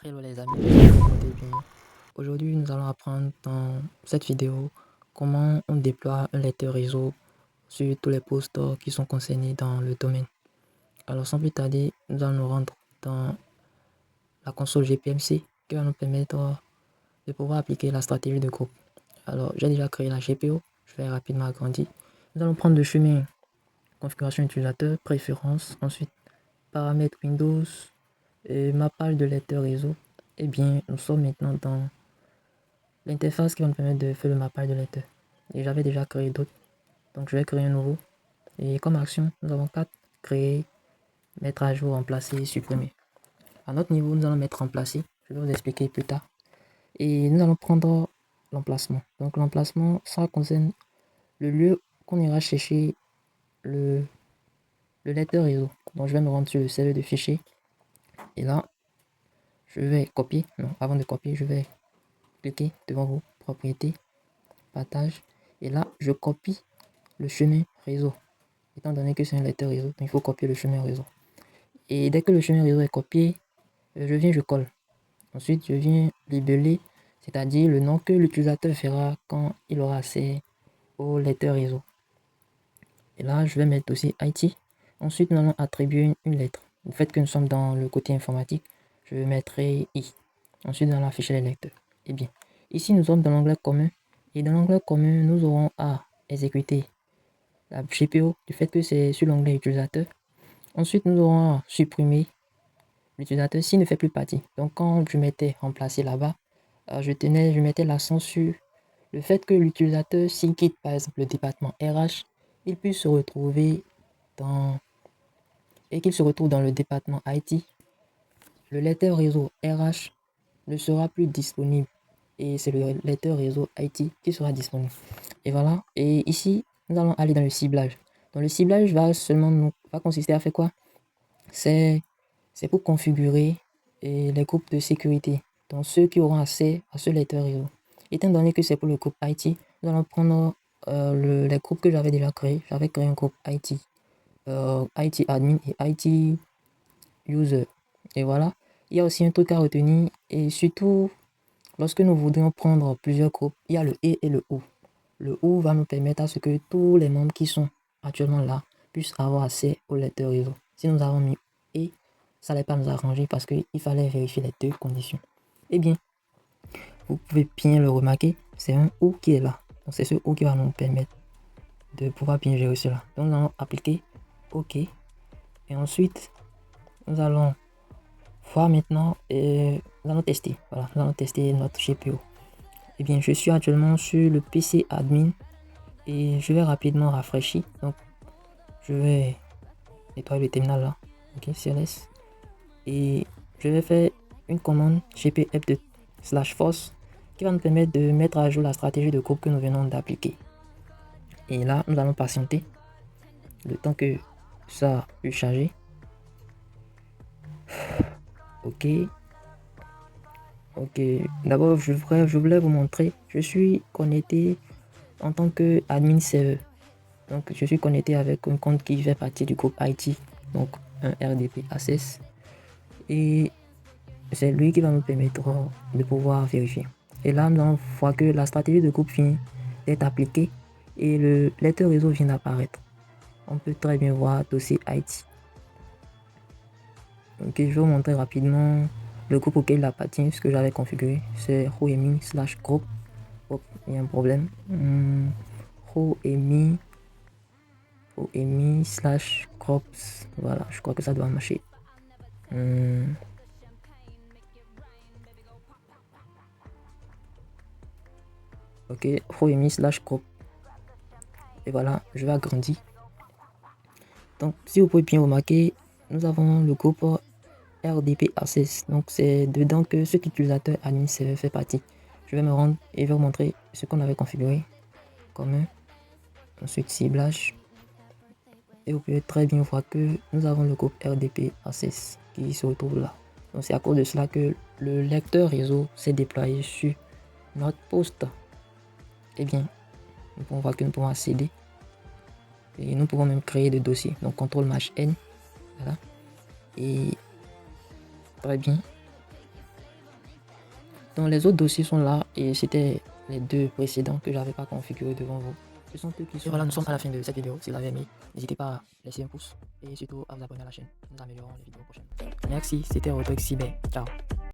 Hello les amis, j'espère que vous allez bien. Aujourd'hui, nous allons apprendre dans cette vidéo comment on déploie un lecteur réseau sur tous les postes qui sont concernés dans le domaine. Alors sans plus tarder, nous allons nous rendre dans la console GPMC qui va nous permettre de pouvoir appliquer la stratégie de groupe. Alors j'ai déjà créé la GPO, je vais rapidement agrandir. Nous allons prendre le chemin configuration utilisateur, préférences, ensuite paramètres Windows et mappage de lecteur réseau. Et bien, nous sommes maintenant dans l'interface qui va nous permettre de faire le mappage de lecteur. Et j'avais déjà créé d'autres, donc je vais créer un nouveau. Et comme action, nous avons 4: créer, mettre à jour, remplacer, supprimer. À notre niveau, nous allons mettre remplacer, je vais vous expliquer plus tard. Et nous allons prendre l'emplacement. Donc l'emplacement, ça concerne le lieu qu'on ira chercher le lecteur réseau. Donc je vais me rendre sur le serveur de fichiers. Et là, je vais copier. Non, avant de copier, je vais cliquer devant vous, propriété, partage. Et là, je copie le chemin réseau. Étant donné que c'est un lecteur réseau, donc il faut copier le chemin réseau. Et dès que le chemin réseau est copié, je colle. Ensuite, je viens libeller, c'est-à-dire le nom que l'utilisateur fera quand il aura accès au lecteur réseau. Et là, je vais mettre aussi IT. Ensuite, nous allons attribuer une lettre. Du fait que nous sommes dans le côté informatique, je mettrai I. Ensuite, nous allons afficher les lecteurs. Et bien, ici, nous sommes dans l'onglet commun. Et dans l'onglet commun, nous aurons à exécuter la GPO, du fait que c'est sur l'onglet utilisateur. Ensuite, nous aurons à supprimer l'utilisateur s'il ne fait plus partie. Donc, quand je mettais remplacer là-bas, je mettais l'accent sur le fait que l'utilisateur, s'il quitte par exemple le département RH, il puisse se retrouver dans le département IT. Le lecteur réseau RH ne sera plus disponible et c'est le lecteur réseau IT qui sera disponible. Et voilà. Et ici, nous allons aller dans le ciblage. Donc le ciblage va consister à faire quoi? C'est pour configurer les groupes de sécurité. Donc ceux qui auront accès à ce lecteur réseau. Étant donné que c'est pour le groupe IT, nous allons prendre les groupes que j'avais déjà créés. J'avais créé un groupe IT, IT admin et IT user. Et voilà. Il y a aussi un truc à retenir. Et surtout, lorsque nous voudrions prendre plusieurs groupes, il y a le et le ou. Le ou va nous permettre à ce que tous les membres qui sont actuellement là puissent avoir accès au lecteur réseau. Si nous avons mis et, ça n'allait pas nous arranger parce qu'il fallait vérifier les deux conditions. Eh bien, vous pouvez bien le remarquer, c'est un ou qui est là. Donc c'est ce ou qui va nous permettre de pouvoir bien gérer cela. Donc nous allons appliquer OK. Et ensuite, nous allons voir maintenant et nous allons tester. Voilà, nous allons tester notre GPO. Eh bien, je suis actuellement sur le PC admin et je vais rapidement rafraîchir. Donc, je vais nettoyer le terminal là. Ok, CLS. Et je vais faire une commande gp-update/force qui va nous permettre de mettre à jour la stratégie de groupe que nous venons d'appliquer. Et là, nous allons patienter le temps que ça puisse charger. Ok. Ok. D'abord, je voulais vous montrer. Je suis connecté en tant que admin serveur. Donc, je suis connecté avec un compte qui fait partie du groupe IT. Donc, un RDP Access. Et c'est lui qui va nous permettre de pouvoir vérifier. Et là, nous allons voir que la stratégie de groupe vient d'être appliquée et le lecteur réseau vient d'apparaître. On peut très bien voir dossier IT. Ok, je vais vous montrer rapidement le groupe auquel il appartient, ce que j'avais configuré. C'est roemi/groupe. Oh, il y a un problème. roemi/crops. Voilà, je crois que ça doit marcher. Ok, roemi/group. Et voilà, je vais agrandir. Donc, si vous pouvez bien remarquer, nous avons le groupe RDP Access. Donc, c'est dedans que cet utilisateur admin serveur fait partie. Je vais me rendre et je vais vous montrer ce qu'on avait configuré. Commun. Ensuite, ciblage. Et vous pouvez très bien voir que nous avons le groupe RDP Access qui se retrouve là. Donc, c'est à cause de cela que le lecteur réseau s'est déployé sur notre poste. Eh bien, nous pouvons voir que nous pouvons accéder. Et nous pouvons même créer des dossiers. Donc, CTRL-N. Voilà. Et très bien. Donc les autres dossiers sont là et c'était les 2 précédents que j'avais pas configurés devant vous. Ce sont eux qui sont. Et voilà, nous sommes à la fin de cette vidéo. Si vous l'avez aimé, n'hésitez pas à laisser un pouce et surtout à vous abonner à la chaîne. Nous améliorons les vidéos prochaines. Merci, c'était Rodrigue Cyber. Ciao.